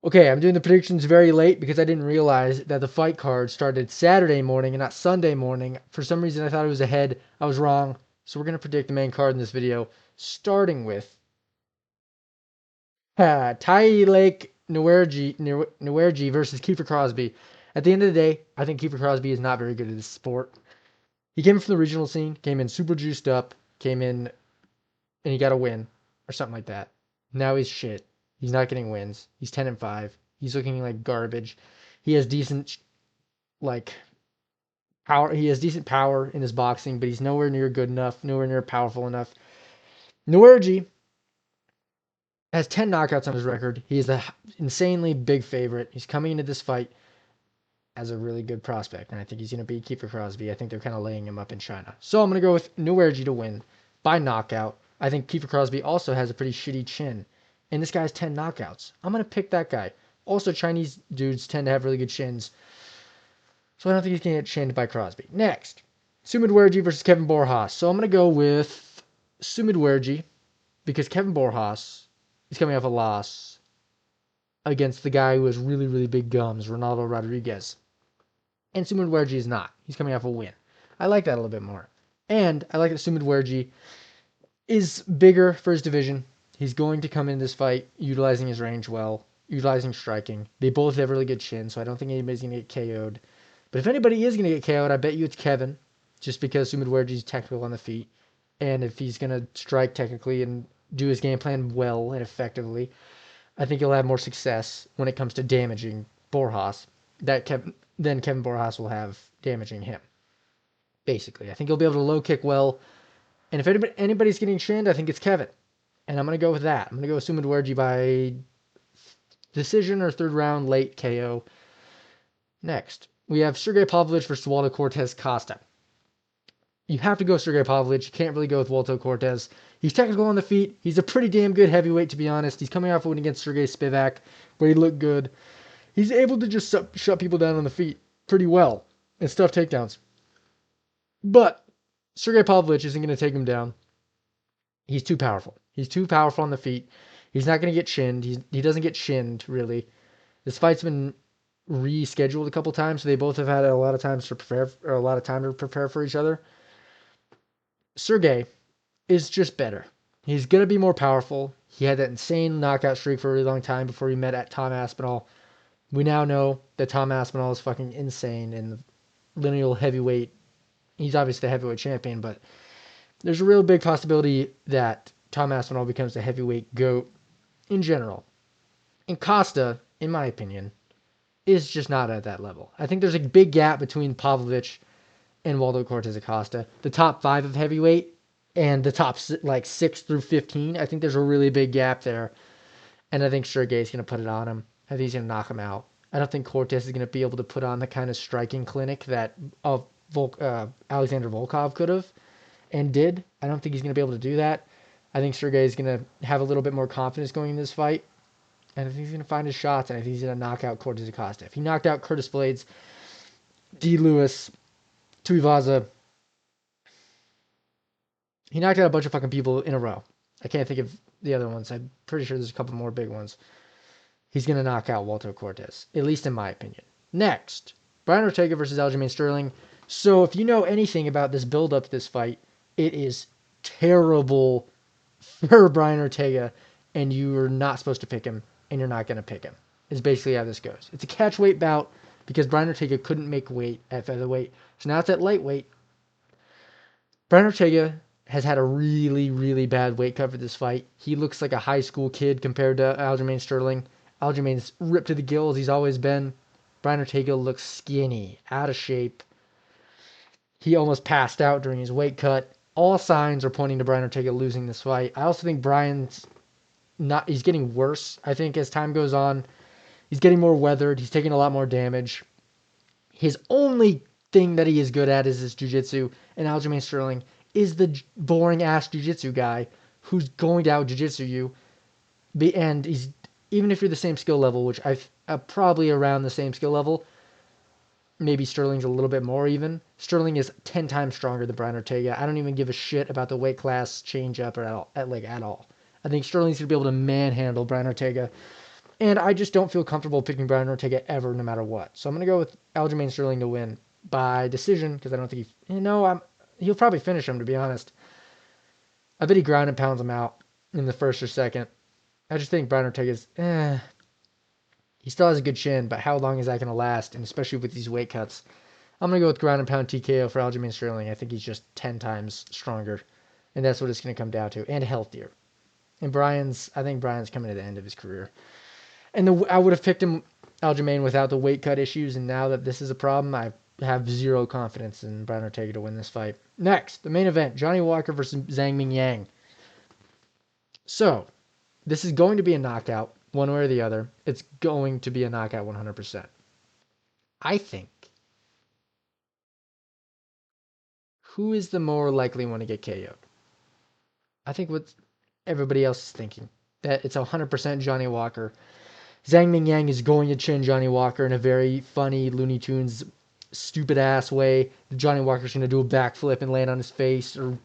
Okay, I'm doing the predictions very late because I didn't realize that the fight card started Saturday morning and not Sunday morning. For some reason, I thought it was ahead. I was wrong. So we're going to predict the main card in this video, starting with Tai Lake Nuerji versus Kiefer Crosby. At the end of the day, I think Kiefer Crosby is not very good at this sport. He came from the regional scene, came in super juiced up, came in and he got a win or something like that. Now he's shit. He's not getting wins. He's 10-5. He's looking like garbage. He has decent like power. He has decent power in his boxing, but he's nowhere near good enough, nowhere near powerful enough. Nuerji has 10 knockouts on his record. He is an insanely big favorite. He's coming into this fight as a really good prospect, and I think he's going to beat Kiefer Crosby. I think they're kind of laying him up in China. So I'm going to go with Nuerji to win by knockout. I think Kiefer Crosby also has a pretty shitty chin, and this guy has 10 knockouts. I'm going to pick that guy. Also, Chinese dudes tend to have really good chins, so I don't think he's going to get chinned by Crosby. Next, Sumidwerji versus Kevin Borjas. So I'm going to go with Sumidwerji because Kevin Borjas is coming off a loss against the guy who has really, really big gums, Ronaldo Rodriguez. And Sumidwerji is not. He's coming off a win. I like that a little bit more. And I like that Sumidwerji is bigger for his division. He's going to come in this fight utilizing his range well, utilizing striking. They both have really good chins, so I don't think anybody's going to get KO'd. But if anybody is going to get KO'd, I bet you it's Kevin, just because Sumidwerji is technical on the feet. And if he's going to strike technically and do his game plan well and effectively, I think he'll have more success when it comes to damaging Borjas than Kevin Borjas will have damaging him. Basically, I think he'll be able to low kick well. And if anybody's getting chinned, I think it's Kevin. And I'm going to go with that. I'm going to go with Sumidwerji by decision or third round late KO. Next, we have Sergey Pavlovich versus Waldo Cortez Costa. You have to go Sergey Pavlovich. You can't really go with Waldo Cortez. He's technical on the feet. He's a pretty damn good heavyweight, to be honest. He's coming off a win against Sergey Spivak, where he looked good. He's able to just shut people down on the feet pretty well and stuff takedowns. But Sergey Pavlovich isn't going to take him down. He's too powerful. He's too powerful on the feet. He's not going to get chinned. He doesn't get chinned, really. This fight's been rescheduled a couple times, so they both have had a lot of times to prepare, or a lot of time to prepare for each other. Sergey is just better. He's going to be more powerful. He had that insane knockout streak for a really long time before he met at Tom Aspinall. We now know that Tom Aspinall is fucking insane in the lineal heavyweight. He's obviously the heavyweight champion, but there's a real big possibility that Tom Aspinall becomes the heavyweight GOAT in general. And Costa, in my opinion, is just not at that level. I think there's a big gap between Pavlovich and Waldo Cortez Acosta. The top 5 of heavyweight and the top 6 through 15. I think there's a really big gap there. And I think Sergey's going to put it on him. I think he's going to knock him out. I don't think Cortez is going to be able to put on the kind of striking clinic that Alexander Volkov could have and did. I don't think he's going to be able to do that. I think Sergey is going to have a little bit more confidence going in this fight. And I think he's going to find his shots, and I think he's going to knock out Cortez Acosta. If he knocked out Curtis Blades, D. Lewis, Tuivasa, he knocked out a bunch of fucking people in a row. I can't think of the other ones. I'm pretty sure there's a couple more big ones. He's going to knock out Walter Cortez, at least in my opinion. Next, Brian Ortega versus Aljamain Sterling. So if you know anything about this build-up to this fight, it is terrible for Brian Ortega, and you are not supposed to pick him, and you're not going to pick him. Is basically how this goes. It's a catch-weight bout because Brian Ortega couldn't make weight at featherweight. So now it's at lightweight. Brian Ortega has had a really, really bad weight cut for this fight. He looks like a high school kid compared to Aljamain Sterling. Aljamain's ripped to the gills. He's always been. Brian Ortega looks skinny, out of shape. He almost passed out during his weight cut. All signs are pointing to Brian Ortega losing this fight. I also think he's getting worse. I think as time goes on, he's getting more weathered. He's taking a lot more damage. His only thing that he is good at is his jiu-jitsu, and Aljamain Sterling is the boring-ass jiu-jitsu guy who's going to out-jiu-jitsu you. And even if you're the same skill level, which I've probably around the same skill level, maybe Sterling's a little bit more even. Sterling is 10 times stronger than Brian Ortega. I don't even give a shit about the weight class change up or at all. I think Sterling's going to be able to manhandle Brian Ortega. And I just don't feel comfortable picking Brian Ortega ever, no matter what. So I'm going to go with Aljamain Sterling to win by decision because I don't think he'll probably finish him, to be honest. I bet he ground and pounds him out in the first or second. I just think Brian Ortega's, he still has a good chin, but how long is that going to last? And especially with these weight cuts. I'm going to go with ground and pound TKO for Aljamain Sterling. I think he's just 10 times stronger. And that's what it's going to come down to. And healthier. And I think Brian's coming to the end of his career. And I would have picked him, Aljamain, without the weight cut issues. And now that this is a problem, I have zero confidence in Brian Ortega to win this fight. Next, the main event, Johnny Walker versus Zhang Ming Yang. So, this is going to be a knockout, one way or the other. It's going to be a knockout 100%. I think. Who is the more likely one to get KO'd? I think what everybody else is thinking. That it's 100% Johnny Walker. Zhang Ming Yang is going to chin Johnny Walker in a very funny, Looney Tunes, stupid-ass way. Johnny Walker's going to do a backflip and land on his face or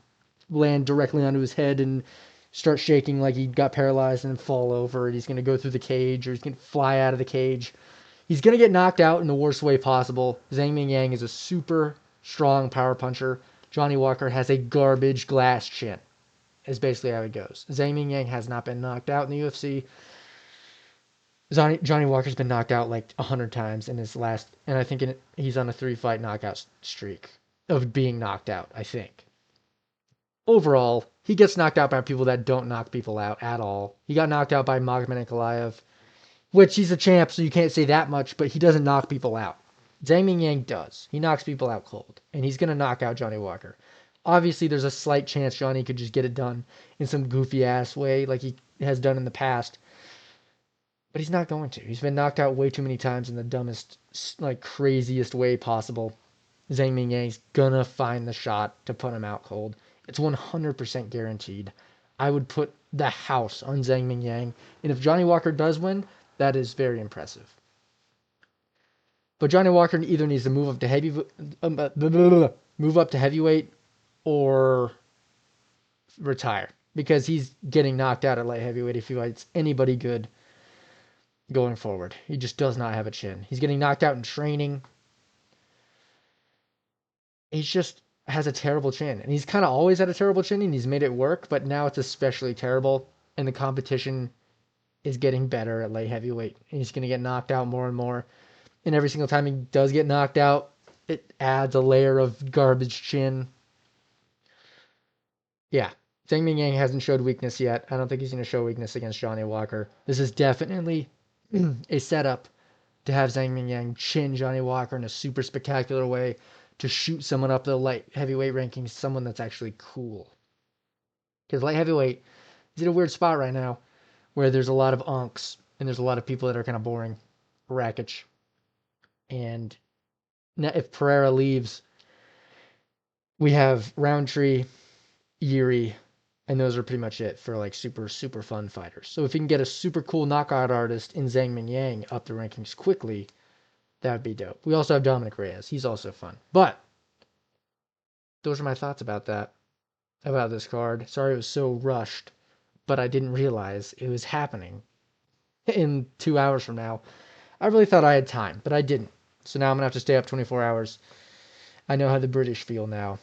land directly onto his head and start shaking like he got paralyzed and fall over. And he's going to go through the cage or he's going to fly out of the cage. He's going to get knocked out in the worst way possible. Zhang Ming Yang is a super strong power puncher. Johnny Walker has a garbage glass chin. Is basically how it goes. Zhang Ming Yang has not been knocked out in the UFC. Johnny Walker's been knocked out like 100 times in his last, and I think he's on a 3-fight knockout streak of being knocked out, I think. Overall, he gets knocked out by people that don't knock people out at all. He got knocked out by Magomed Ankalaev, which he's a champ, so you can't say that much, but he doesn't knock people out. Zhang Ming Yang does. He knocks people out cold, and he's going to knock out Johnny Walker. Obviously, there's a slight chance Johnny could just get it done in some goofy-ass way like he has done in the past. But he's not going to. He's been knocked out way too many times in the dumbest, like, craziest way possible. Zhang Ming Yang's gonna find the shot to put him out cold. It's 100% guaranteed. I would put the house on Zhang Ming Yang. And if Johnny Walker does win, that is very impressive. But Johnny Walker either needs to move up to heavyweight or retire. Because he's getting knocked out at light heavyweight if he fights anybody good going forward. He just does not have a chin. He's getting knocked out in training. He just has a terrible chin. And he's kind of always had a terrible chin and he's made it work, but now it's especially terrible. And the competition is getting better at light heavyweight. And he's going to get knocked out more and more. And every single time he does get knocked out, it adds a layer of garbage chin. Yeah. Zhang Ming Yang hasn't showed weakness yet. I don't think he's going to show weakness against Johnny Walker. This is definitely a setup to have Zhang Ming Yang chin Johnny Walker in a super spectacular way to shoot someone up the light heavyweight rankings, someone that's actually cool. Because light heavyweight is in a weird spot right now where there's a lot of unks and there's a lot of people that are kind of boring. Rakic. And if Pereira leaves, we have Roundtree, Yuri, and those are pretty much it for like super, super fun fighters. So if you can get a super cool knockout artist in Zhang Ming Yang up the rankings quickly, that would be dope. We also have Dominic Reyes. He's also fun. But those are my thoughts about this card. Sorry it was so rushed, but I didn't realize it was happening in 2 hours from now. I really thought I had time, but I didn't. So now I'm going to have to stay up 24 hours. I know how the British feel now.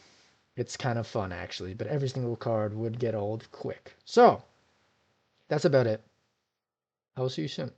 It's kind of fun, actually, but every single card would get old quick. So, that's about it. I will see you soon.